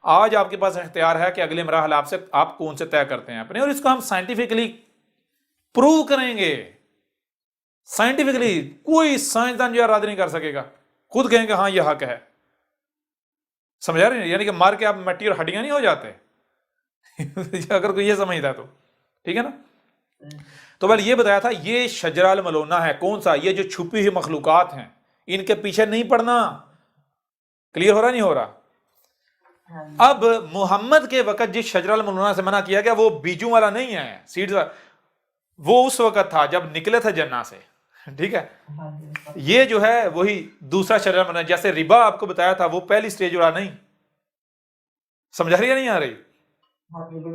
آج آپ کے پاس اختیار ہے کہ اگلے مراحل آپ کون سے طے کرتے ہیں اپنے، اور اس کو ہم سائنٹیفکلی پروو کریں گے. سائنٹیفکلی کوئی سائنسدان جو ہے رد نہیں کر سکے گا، خود کہیں گے ہاں یہ حق ہے. سمجھا رہے ہیں؟ یعنی کہ مار کے آپ مٹی اور ہڈیاں نہیں ہو جاتے اگر کوئی یہ سمجھتا تو ٹھیک ہے نا. تو بل یہ بتایا تھا یہ شجرہ الملونہ ہے. کون سا؟ یہ جو چھپی ہوئی مخلوقات ہیں، ان کے پیچھے نہیں پڑنا. کلیئر ہو رہا نہیں ہو رہا؟ اب محمد کے وقت جس شجرہ الملونہ سے منع کیا گیا وہ بیجوں والا نہیں ہے، سیڈز والا. وہ اس وقت تھا جب نکلے تھے جنہ سے، ٹھیک ہے. یہ جو ہے وہی دوسرا شجرہ الملونہ. جیسے ربا آپ کو بتایا تھا وہ پہلی سٹیج والا نہیں. سمجھا رہی ہے نہیں آ رہی؟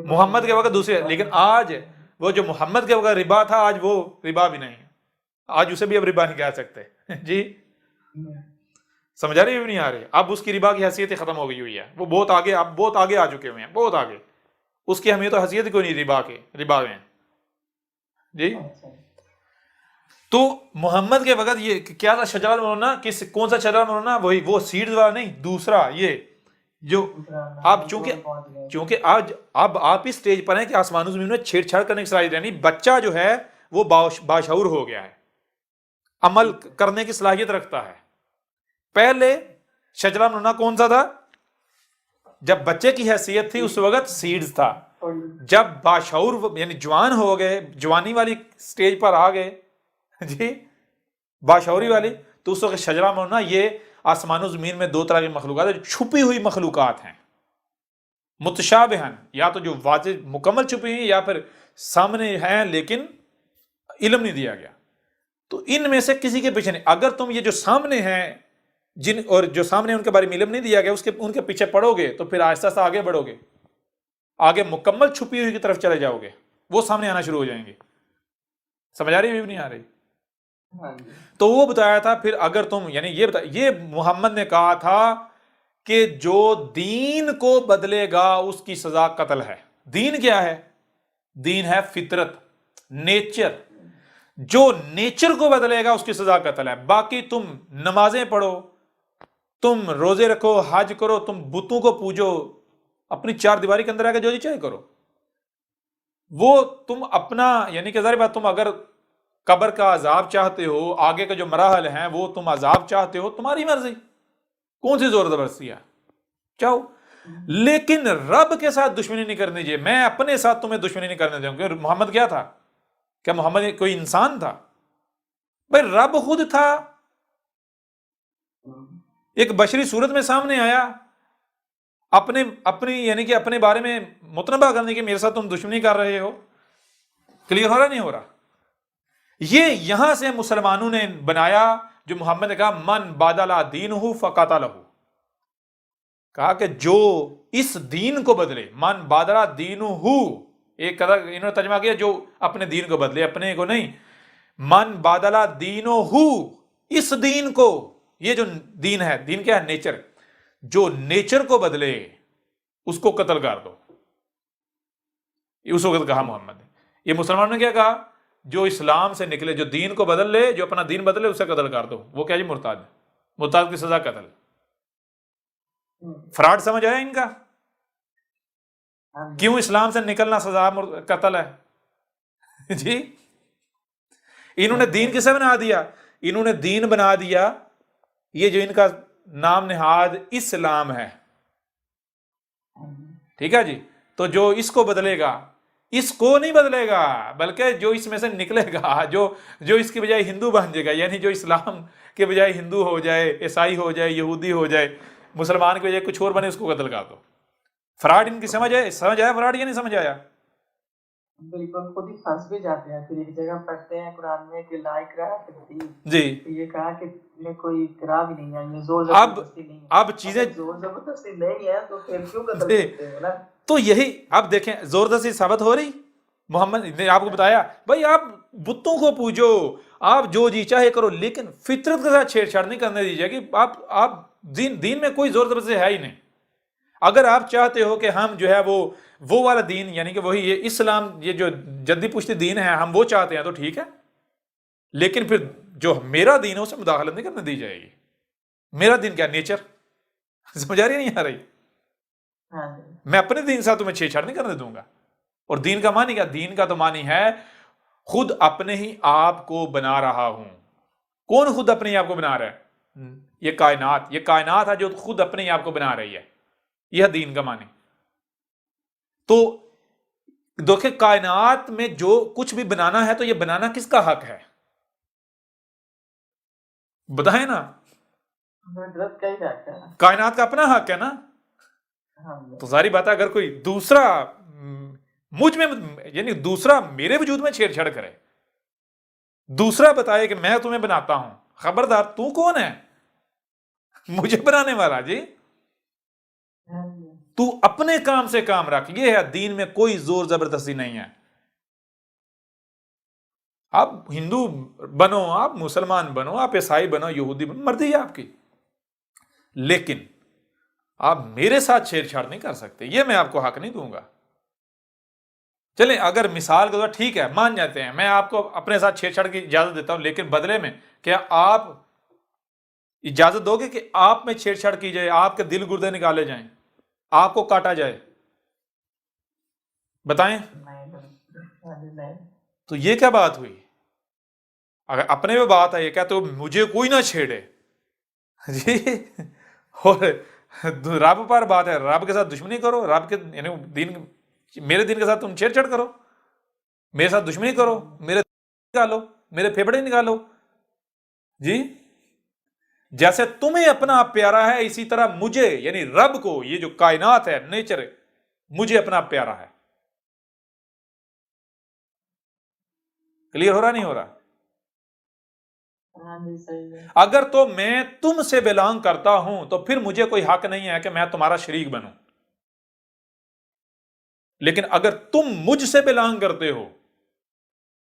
محمد کے وقت دوسرے، لیکن آج وہ جو محمد کے وقت ربا تھا آج وہ ربا بھی نہیں ہے. آج اسے بھی اب ربا نہیں کہہ سکتے جی. سمجھا رہی بھی نہیں آ رہی؟ اب اس کی ربا کی حیثیت ختم ہو گئی ہوئی ہے. وہ بہت آگے، اب بہت آگے آ چکے ہوئے ہیں، بہت آگے. اس کی اہمیت و حیثیت کوئی نہیں ربا میں جی. تو محمد کے وقت یہ کیا تھا شجرہ الملونہ؟ کون سا شجرہ الملونہ؟ وہی وہ سیڈز والا نہیں، دوسرا یہ جو اب چونکہ آج اب آپ اس سٹیج پر ہیں کہ آسمان و زمین میں چھیڑ چھاڑ کرنے کی صلاحیت، یعنی بچہ جو ہے وہ باشعور ہو گیا ہے، عمل کرنے کی صلاحیت رکھتا ہے. پہلے شجرہ الملونہ کون سا تھا؟ جب بچے کی حیثیت تھی اس وقت سیڈز تھا. جب باشعور یعنی جوان ہو گئے، جوانی والی سٹیج پر آ گئے جی، باشعوری والی، تو اس وقت شجرہ الملونہ یہ آسمان و زمین میں دو طرح کی مخلوقات ہیں جو چھپی ہوئی مخلوقات ہیں، متشابہن، یا تو جو واضح مکمل چھپی ہیں یا پھر سامنے ہیں لیکن علم نہیں دیا گیا. تو ان میں سے کسی کے پیچھے نہیں. اگر تم یہ جو سامنے ہیں اور جو سامنے ان کے بارے میں علم نہیں دیا گیا ان کے پیچھے پڑو گے تو پھر آہستہ آہستہ آگے بڑھو گے، آگے مکمل چھپی ہوئی کی طرف چلے جاؤ گے، وہ سامنے آنا شروع ہو جائیں گے. سمجھ آ رہی ہے بھی نہیں آ رہی؟ تو وہ بتایا تھا پھر اگر تم یعنی یہ محمد نے کہا تھا کہ جو دین کو بدلے گا اس کی سزا قتل ہے. دین کیا ہے؟ دین ہے فطرت، نیچر. جو نیچر کو بدلے گا اس کی سزا قتل ہے. باقی تم نمازیں پڑھو، تم روزے رکھو، حج کرو، تم بتوں کو پوجو، اپنی چار دیواری کے اندر آ کے جو جی چاہے کرو، وہ تم اپنا یعنی کہ ظاہر بات تم اگر قبر کا عذاب چاہتے ہو، آگے کے جو مراحل ہیں وہ تم عذاب چاہتے ہو، تمہاری مرضی، کون سی زور زبردستی ہے، چاہو. لیکن رب کے ساتھ دشمنی نہیں کرنی چاہیے. میں اپنے ساتھ تمہیں دشمنی نہیں کرنے دوں گا. محمد کیا تھا؟ کیا محمد کوئی انسان تھا؟ بھائی رب خود تھا، ایک بشری صورت میں سامنے آیا، اپنی یعنی کہ اپنے بارے میں متنبہ کرنے کی میرے ساتھ تم دشمنی کر رہے ہو. کلیئر ہو رہا نہیں ہو رہا؟ یہ یہاں سے مسلمانوں نے بنایا جو محمد نے کہا من بادل دینہ فقاتلہ، کہا کہ جو اس دین کو بدلے، من بادل دینہ، ایک انہوں نے ترجمہ کیا جو اپنے دین کو بدلے، اپنے کو نہیں. من بادل دینہ، اس دین کو، یہ جو دین ہے، دین کیا ہے؟ نیچر. جو نیچر کو بدلے اس کو قتل کر دو. اس وقت کہا محمد نے. یہ مسلمانوں نے کیا کہا؟ جو اسلام سے نکلے، جو دین کو بدل لے، جو اپنا دین بدلے اسے قتل کر دو. وہ کیا جی؟ مرتاد. مرتاد کی سزا قتل. فراڈ سمجھ آیا ان کا؟ کیوں اسلام سے نکلنا سزا قتل ہے جی؟ انہوں نے دین کسے بنا دیا؟ انہوں نے دین بنا دیا یہ جو ان کا نام نہاد اسلام ہے. ٹھیک ہے جی؟ تو جو اس کو بدلے گا، اس کو نہیں بدلے گا بلکہ جو اس میں سے نکلے گا، جو اس کی بجائے ہندو بن جائے گا، یعنی جو اسلام کے بجائے ہندو ہو جائے، عیسائی ہو جائے، یہودی ہو جائے، مسلمان کی بجائے کچھ اور بنے، اس کو قتل کر دو. فراڈ ان کی سمجھ آیا فراڈ یا نہیں سمجھ آیا؟ بالکل خود ہی پھنس بھی جاتے ہیں. پھر ایک جگہ پڑھتے ہیں قرآن میں کہ لا اکراہ فی الدین، جی. یہ کہا کہ میں کوئی اکراہ بھی نہیں ہے، زور زبردستی نہیں ہے. اب چیزیں زور زبردستی نہیں ہے تو پھر کیوں قتل کرتے ہیں نا؟ تو یہی اب دیکھیں زبردستی ثابت ہو رہی. محمد نے آپ کو بتایا بھائی آپ بتوں کو پوجو، آپ جو جی چاہے کرو، لیکن فطرت کے ساتھ چھیڑ چھاڑ نہیں کرنے دیجیے کہ آپ دین میں کوئی زور زبردستی ہے ہی نہیں. اگر آپ چاہتے ہو کہ ہم جو ہے وہ والا دین یعنی کہ وہی یہ اسلام، یہ جو جدی پشتی دین ہے، ہم وہ چاہتے ہیں تو ٹھیک ہے، لیکن پھر جو میرا دین ہے اسے مداخلت نہیں کرنے دی جائے گی. میرا دین کیا؟ نیچر. سمجھ آ رہی نہیں آ رہی؟ ہاں جی میں اپنے دین سے تمہیں چھیڑ چھاڑ نہیں کرنے دوں گا. اور دین کا معنی کیا؟ دین کا تو معنی ہے خود اپنے ہی آپ کو بنا رہا ہوں. کون خود اپنے ہی آپ کو بنا رہا ہے؟ یہ کائنات ہے جو خود اپنے ہی آپ کو بنا رہی ہے. یہ ہے دین کا معنی. تو دیکھیں کائنات میں جو کچھ بھی بنانا ہے تو یہ بنانا کس کا حق ہے؟ بتائیں نا. قدرت کا ہی حق ہے. کائنات کا اپنا حق ہے نا. ہاں جی تو ظاہری بات ہے اگر کوئی دوسرا مجھ میں یعنی دوسرا میرے وجود میں چھیڑ چھاڑ کرے، دوسرا بتائے کہ میں تمہیں بناتا ہوں، خبردار تو کون ہے مجھے بنانے والا؟ جی ہاں جی تو اپنے کام سے کام رکھ. یہ ہے دین میں کوئی زور زبردستی نہیں ہے. آپ ہندو بنو، آپ مسلمان بنو، آپ عیسائی بنو، یہودی بنو، مرضی ہے آپ کی، لیکن آپ میرے ساتھ چھیڑ چھاڑ نہیں کر سکتے. یہ میں آپ کو حق نہیں دوں گا. چلیں اگر مثال کے طور ٹھیک ہے مان جاتے ہیں میں آپ کو اپنے ساتھ چھیڑ چھاڑ کی اجازت دیتا ہوں، لیکن بدلے میں کیا آپ اجازت دو گے کہ آپ میں چھیڑ چھاڑ کی جائے، آپ کے دل گردے نکالے جائیں، آپ کو کاٹا جائے؟ بتائیں. نہیں بالکل. ہاں جی نہیں. تو یہ کیا بات ہوئی؟ اگر اپنے میں بات ہے یہ کیا تو مجھے کوئی نہ چھیڑے جی. اور رب پر بات ہے رب کے ساتھ دشمنی کرو، رب کے یعنی دین میرے دین کے ساتھ تم چھیڑ چھاڑ کرو، میرے ساتھ دشمنی کرو، میرے نکالو، میرے پھیپڑے نکالو. جی جیسے تمہیں اپنا آپ پیارا ہے اسی طرح مجھے یعنی رب کو، یہ جو کائنات ہے نیچر ہے، مجھے اپنا آپ پیارا ہے. کلیئر ہو رہا نہیں ہو رہا؟ ہاں جی صحیح ہے. اگر تو میں تم سے بلانگ کرتا ہوں تو پھر مجھے کوئی حق نہیں ہے کہ میں تمہارا شریک بنوں. لیکن اگر تم مجھ سے بلانگ کرتے ہو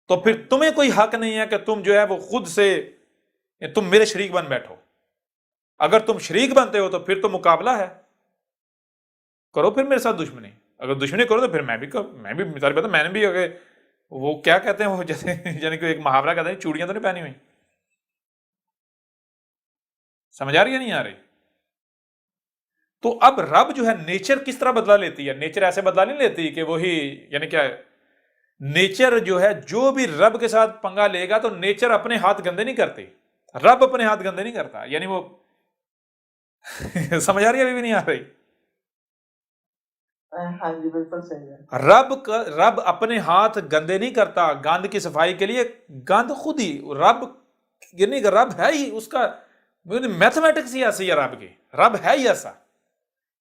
تو پھر تمہیں کوئی حق نہیں ہے کہ تم جو ہے وہ خود سے تم میرے شریک بن بیٹھو. اگر تم شریک بنتے ہو تو پھر تو مقابلہ ہے، کرو پھر میرے ساتھ دشمنی. اگر دشمنی کرو تو پھر میں بھی مثال بتا میں نے بھی اگر وہ کیا کہتے ہیں وہ جیسے یعنی کہ ایک محاورہ کہتے ہیں چوڑیاں تو نہیں پہنی ہوئی. سمجھ آ رہی ہے نہیں آ رہی؟ تو اب رب جو ہے نیچر کس طرح بدلا لیتی ہے؟ نیچر ایسے بدلا نہیں لیتی کہ وہی یعنی کیا ہے نیچر جو ہے جو بھی رب کے ساتھ پنگا لے گا تو نیچر اپنے ہاتھ گندے نہیں کرتی، رب اپنے ہاتھ گندے نہیں کرتا. یعنی وہ سمجھ آ رہی ہے ابھی بھی نہیں آ رہی؟ ہاں جی بالکل صحیح ہے. رب اپنے ہاتھ گندے نہیں کرتا. گند کی صفائی کے لیے گند خود ہی رب یعنی کہ رب ہے ہی اس کا میتھمیٹکس ہی ایسی ہے. رب ہے ہی ایسا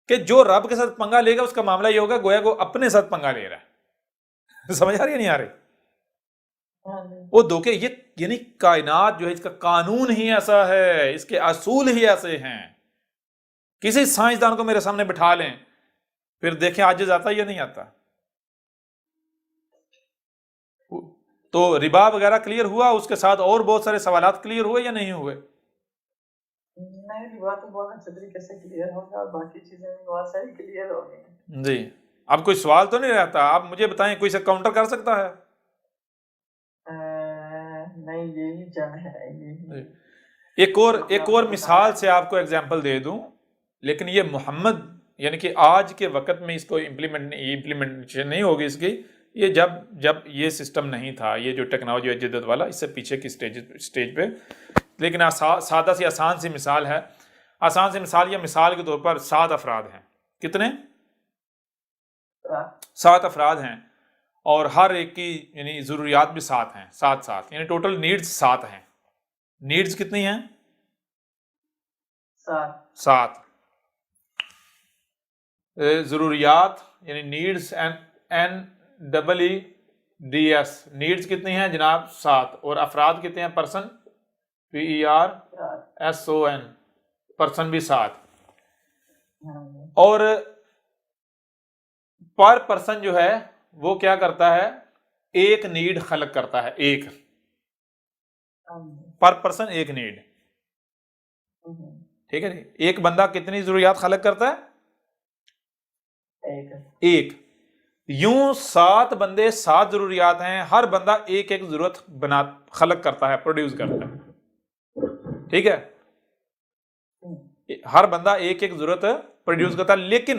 کہ جو رب کے ساتھ پنگا لے گا اس کا معاملہ یہ ہوگا گویا کو اپنے ساتھ پنگا لے رہا ہے. سمجھ آ رہی ہے نہیں آ رہی؟ ہاں جی وہ دھوکے یہ یعنی کائنات جو ہے اس کا قانون ہی ایسا ہے، اس کے اصول ہی ایسے ہیں. کسی سائنسدان کو میرے سامنے بٹھا لیں پھر دیکھیں عاجز آتا یا نہیں آتا. تو ربا وغیرہ کلیئر ہوا، اس کے ساتھ اور بہت سارے سوالات کلیئر ہوئے یا نہیں ہوئے؟ نہیں بات تو بہت اچھے طریقے سے کلیئر ہوگا اور باقی چیزیں بھی بہت ساری کلیئر ہو گئی. جی اب کوئی سوال تو نہیں رہتا؟ آپ مجھے بتائیں کوئی سے کاؤنٹر کر سکتا ہے؟ نہیں یہی جان ہے یہی. ایک اور مثال سے آپ کو ایگزامپل دے دوں، لیکن یہ محمد یعنی کہ آج کے وقت میں اس کو امپلیمنٹیشن نہیں ہوگی اس کی. یہ جب یہ سسٹم نہیں تھا، یہ جو ٹیکنالوجی ہے جدت والا، اس سے پیچھے کی سٹیج پہ، لیکن سادہ سی آسان سی مثال ہے. آسان سی مثال، یہ مثال کے طور پر 7 افراد ہیں. کتنے؟ 7 افراد ہیں اور ہر ایک کی یعنی ضروریات بھی 7 ہیں. 7 یعنی ٹوٹل نیڈز 7 ہیں. نیڈز کتنی ہیں؟ 7. ضروریات یعنی نیڈز NEEDS نیڈز کتنی ہیں جناب؟ 7. اور افراد کتنے ہیں؟ پرسن PERSON پرسن بھی 7. اور پر پرسن جو ہے وہ کیا کرتا ہے؟ ایک نیڈ خلق کرتا ہے. ایک پر پرسن ایک نیڈ. ٹھیک ہے جی. ایک بندہ کتنی ضروریات خلق کرتا ہے؟ ایک. یوں 7 بندے 7 ضروریات ہیں، ہر بندہ ایک ایک ضرورت خلق کرتا ہے، پروڈیوس کرتا ہے. ٹھیک ہے، ہر بندہ ایک ایک ضرورت پروڈیوس کرتا ہے. لیکن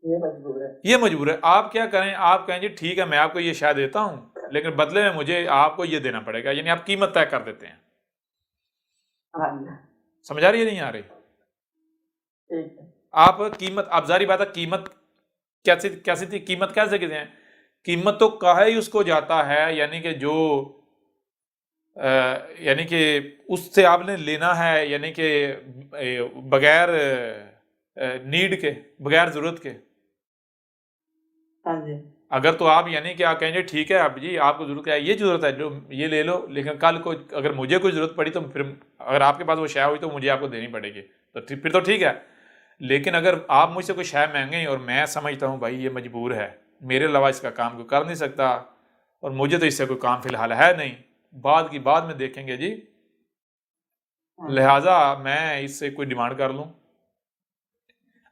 یہ مجبور ہے. یہ مجبور ہے. آپ کیا کریں؟ آپ کہیں جی ٹھیک ہے میں آپ کو یہ شے دیتا ہوں لیکن بدلے میں مجھے آپ کو یہ دینا پڑے گا، یعنی آپ قیمت طے کر دیتے ہیں. ہاں جی سمجھ آ رہی ہے نہیں آ رہی؟ ٹھیک ہے. آپ قیمت، اب ظاہری بات ہے قیمت کیسی تھی، قیمت کیسے کہتے ہیں؟ قیمت تو کہا ہی اس کو جاتا ہے یعنی کہ جو یعنی کہ اس سے آپ نے لینا ہے، یعنی کہ بغیر نیڈ کے، بغیر ضرورت کے. ہاں جی اگر تو آپ یعنی کہ آپ کہیں گے ٹھیک ہے اب جی آپ کو ضرورت ہے، یہ ضرورت ہے جو یہ لے لو، لیکن کل کو اگر مجھے کوئی ضرورت پڑی تو پھر اگر آپ کے پاس وہ شے ہوئی تو مجھے آپ کو دینی پڑے گی، تو پھر تو ٹھیک ہے. لیکن اگر آپ مجھ سے کوئی شے مانگیں اور میں سمجھتا ہوں بھائی یہ مجبور ہے، میرے علاوہ اس کا کام کوئی کر نہیں سکتا اور مجھے تو اس سے کوئی کام فی الحال ہے نہیں، بعد کی بعد میں دیکھیں گے جی، لہٰذا میں اس سے کوئی ڈیمانڈ کر لوں.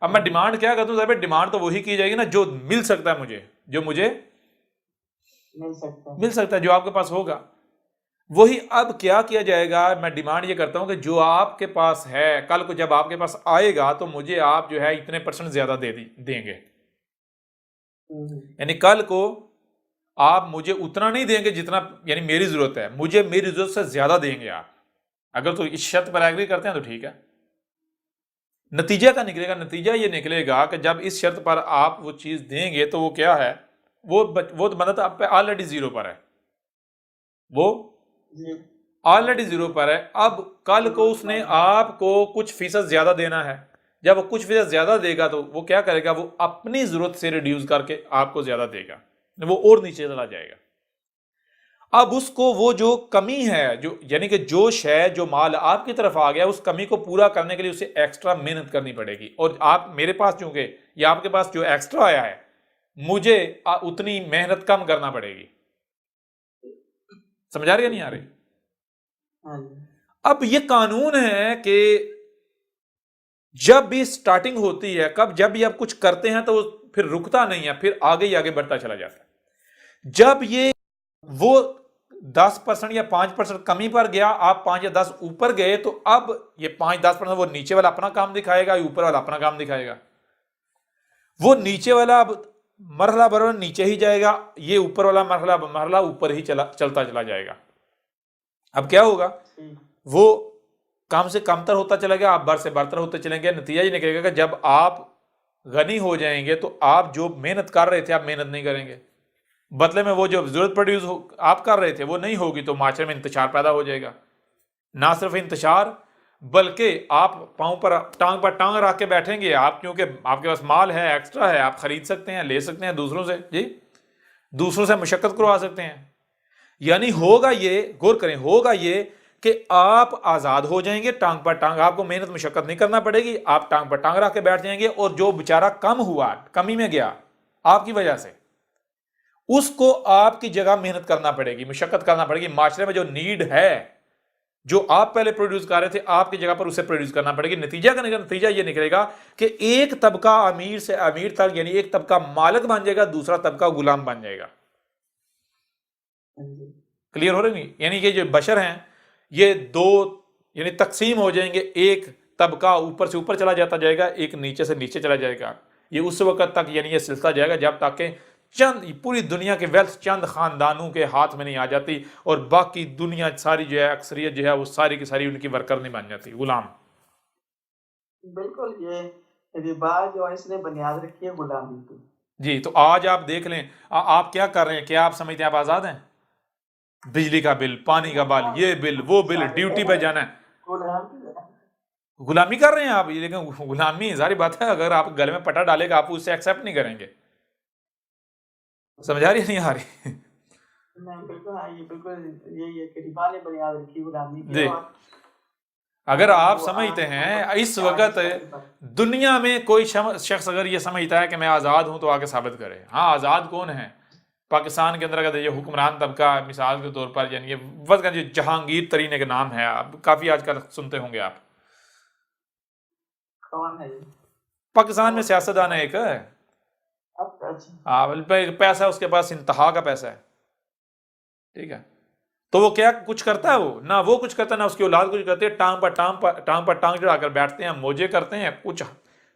اب میں ڈیمانڈ کیا کرتا ہوں؟ صاحب ڈیمانڈ تو وہی کی جائے گی نا جو مل سکتا ہے مجھے، جو مجھے مل سکتا ہے، جو آپ کے پاس ہوگا وہی. اب کیا کیا جائے گا؟ میں ڈیمانڈ یہ کرتا ہوں کہ جو آپ کے پاس ہے کل کو جب آپ کے پاس آئے گا تو مجھے آپ جو ہے اتنے % زیادہ دیں گے. یعنی کل کو آپ مجھے اتنا نہیں دیں گے جتنا یعنی میری ضرورت ہے، مجھے میری ضرورت سے زیادہ دیں گے آپ. اگر تو اس شرط پر ایگری کرتے ہیں تو ٹھیک ہے. نتیجہ کیا نکلے گا؟ نتیجہ یہ نکلے گا کہ جب اس شرط پر آپ وہ چیز دیں گے تو وہ کیا ہے، وہ مدد آپ پہ آلریڈی زیرو پر ہے، وہ آلریڈی زیرو پر ہے. اب کل کو اس نے آپ کو کچھ فیصد زیادہ دینا ہے، جب وہ کچھ فیصد زیادہ دے گا تو وہ کیا کرے گا؟ وہ اپنی ضرورت سے ریڈیوس کر کے آپ کو زیادہ دے گا، وہ اور نیچے چلا جائے گا. اب اس کو وہ جو کمی ہے، جو یعنی کہ جو شے جو مال آپ کی طرف آ گیا اس کمی کو پورا کرنے کے لیے اسے ایکسٹرا محنت کرنی پڑے گی. اور آپ میرے پاس چونکہ یا آپ کے پاس جو ایکسٹرا آیا ہے مجھے اتنی محنت کم کرنا پڑے گی. سمجھا رہی ہے نہیں آ رہی؟ اب یہ قانون ہے کہ جب بھی سٹارٹنگ ہوتی ہے، جب بھی آپ کچھ کرتے ہیں تو وہ پھر رکتا نہیں ہے، پھر آگے ہی آگے بڑھتا چلا جاتا ہے. جب یہ وہ 10% یا 5% کمی پر گیا، آپ 5 یا 10 اوپر گئے تو اب یہ 5-10% وہ نیچے والا اپنا کام دکھائے گا، اوپر والا اپنا کام دکھائے گا. وہ نیچے والا اب مرحلہ برابر نیچے ہی جائے گا، یہ اوپر والا مرحلہ اوپر ہی چلتا چلا جائے گا. اب کیا ہوگا؟ وہ کم سے کم تر ہوتا چلے گا، آپ بر سے برتر ہوتے چلیں گے. نتیجہ یہ نکلے گا کہ جب آپ غنی ہو جائیں گے تو آپ جو محنت کر رہے تھے آپ محنت نہیں کریں گے، بدلے میں وہ جو ضرورت پروڈیوس آپ کر رہے تھے وہ نہیں ہوگی، تو معاشرے میں انتشار پیدا ہو جائے گا. نہ صرف انتشار بلکہ آپ پاؤں پر ٹانگ رکھ کے بیٹھیں گے. آپ کیونکہ آپ کے پاس مال ہے، ایکسٹرا ہے، آپ خرید سکتے ہیں، لے سکتے ہیں دوسروں سے، جی دوسروں سے مشقت کروا سکتے ہیں. یعنی ہوگا یہ، غور کریں، ہوگا یہ کہ آپ آزاد ہو جائیں گے، ٹانگ پر ٹانگ، آپ کو محنت مشقت نہیں کرنا پڑے گی، آپ ٹانگ پر ٹانگ رکھ کے بیٹھ جائیں گے. اور جو بیچارہ کم ہوا، کمی میں گیا آپ کی وجہ سے، اس کو آپ کی جگہ محنت کرنا پڑے گی، مشقت کرنا پڑے گی. معاشرے میں جو نیڈ ہے، جو آپ پہلے پروڈیوس کر رہے تھے، آپ کی جگہ پر اسے پروڈیوس کرنا پڑے گی. نتیجہ یہ نکلے گا کہ ایک طبقہ امیر سے امیر تک، یعنی ایک طبقہ مالک بن جائے گا، دوسرا طبقہ غلام بن جائے گا. کلیئر ہو رہی نہیں؟ یعنی کہ جو بشر ہیں یہ دو یعنی تقسیم ہو جائیں گے، ایک طبقہ اوپر سے اوپر چلا جاتا جائے گا، ایک نیچے سے نیچے چلا جائے گا. یہ اس وقت تک یعنی یہ سلسلہ جائے گا جب تک کہ پوری دنیا کے ویلتھ چند خاندانوں کے ہاتھ میں نہیں آ جاتی اور باقی دنیا ساری جو ہے، اکثریت جو ہے وہ ساری کی ساری ان کی ورکر نہیں بن جاتی، غلام. بالکل یہ ربا جو ہے اس نے بنیاد رکھی ہے غلامی کی. جی تو آج آپ دیکھ لیں آپ کیا کر رہے ہیں، کیا آپ سمجھتے ہیں آپ آزاد ہیں؟ بجلی کا بل، پانی کا بل، یہ بل، وہ بل، ڈیوٹی پہ جانا ہے، غلامی کر رہے ہیں آپ. لیکن غلامی ظاہر بات ہے، اگر آپ گلے میں پٹا ڈالے گا آپ اسے ایکسیپٹ نہیں کریں گے. سمجھا رہی ہے نہیں آ رہی؟ بالکل یہی ہے کہ ربا نے بنیاد رکھی غلامی کی. جی اگر آپ سمجھتے ہیں اس وقت دنیا میں کوئی شخص اگر یہ سمجھتا ہے کہ میں آزاد ہوں تو آگے ثابت کرے. ہاں آزاد کون ہے؟ پاکستان کے اندر اگر یہ حکمران طبقہ مثال کے طور پر، یعنی وقت کا جو جہانگیر ترین ایک نام ہے، آپ کافی آج کل سنتے ہوں گے. آپ کون ہے؟ پاکستان میں سیاستدان ہے ایک، پیسہ اس کے پاس انتہا کا پیسہ ہے، ٹھیک ہے. تو وہ کیا کچھ کرتا ہے؟ وہ نہ وہ کچھ کرتا ہے، نہ اس کی اولاد کچھ کرتی ہے. ٹانگ پر ٹانگ چڑھا کر بیٹھتے ہیں، موجے کرتے ہیں، کچھ